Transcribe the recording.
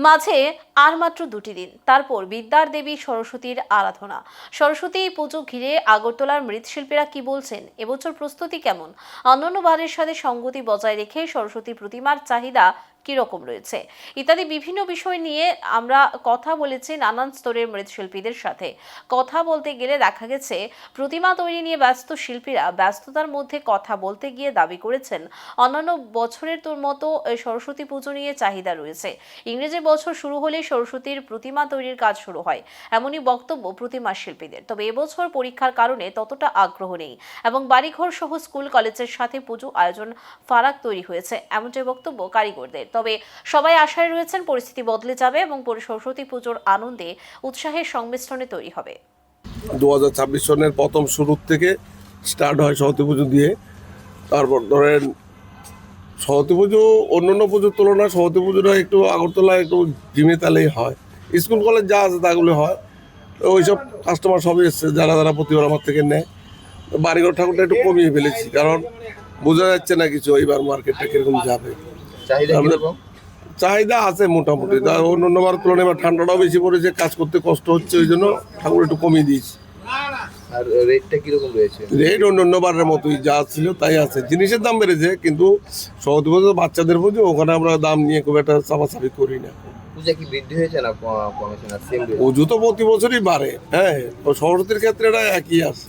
মাঝে আর মাত্র 2টি দিন, তারপর বিদ্যার দেবী সরস্বতীর আরাধনা। সরস্বতী পুজো ঘিরে আগরতলার মৃৎশিল্পীরা কি বলছেন, এবছর প্রস্তুতি কেমন, অন্যান্য বারের সাথে সঙ্গতি বজায় রেখে সরস্বতী প্রতিমার চাহিদা কিরকম রয়েছে ইত্যাদি বিভিন্ন বিষয় নিয়ে আমরা কথা বলেছি নানান স্তরের মৃৎশিল্পীদের সাথে। কথা বলতে গেলে দেখা গেছে প্রতিমা তৈরি নিয়ে ব্যস্ত শিল্পীরা ব্যস্ততার মধ্যে কথা বলতে গিয়ে দাবি করেছেন অন্যান্য বছরের মতো সরস্বতী পুজো নিয়ে চাহিদা রয়েছে। ইংরেজি বছর শুরু হলে সরস্বতীর প্রতিমা তৈরির কাজ শুরু হয়, এমনই বক্তব্য প্রতিমা শিল্পীদের। তবে এবছর পরীক্ষার কারণে ততটা আগ্রহ নেই এবং বাড়িঘর সহ স্কুল কলেজের সাথে পুজো আয়োজন ফারাক তৈরি হয়েছে, এমনটাই বক্তব্য কারিগরদের। তবে সবাই আশায় রয়েছেন পরিস্থিতি বদলে যাবে এবং সরস্বতী পুজোর আনন্দে উৎসাহের সংমিশ্রণে তৈরি হবে। 2026 সনের প্রথম শুরুর থেকে স্টার্ট হয় সরস্বতী পুজো দিয়ে। তারপর ধরেন সরস্বতী পুজো অন্যান্য পুজোর তুলনায় সরস্বতী পুজোটা একটু আগরতলায় একটু ঝিমে তালেই হয়। স্কুল কলেজ যা আছে তাগুলো হয়। ওইসব কাস্টমার সবই এসছে যারা যারা প্রতিবার আমার থেকে নেয়। বাড়িঘর ঠাকুরটা একটু কমিয়ে ফেলেছি, কারণ বোঝা যাচ্ছে না কিছু এইবার মার্কেটটা কিরকম যাবে। চাহিদা আছে মোটামুটি, অন্যান্যবার তুলনায় এবার ঠান্ডাটাও বেশি পড়েছে, কাজ করতে কষ্ট হচ্ছে, ওই জন্য ঠাকুর একটু কমিয়ে দিয়েছি। আর রেটটা কিরকম রয়েছে? রেট অন্যান্যবারের মতোই যা ছিল তাই আছে। জিনিসের দাম বেড়েছে, কিন্তু সরস্বতী পুজো বাচ্চাদের পুজো, ওখানে আমরা দাম নিয়ে খুব একটা চাপাচাপি করি না। পূজা কি বৃদ্ধি হয়েছে না কমেছে না সেম? পুজো তো প্রতি বছরই বাড়ে, হ্যাঁ, সরস্বতীর ক্ষেত্রে এটা একই আছে।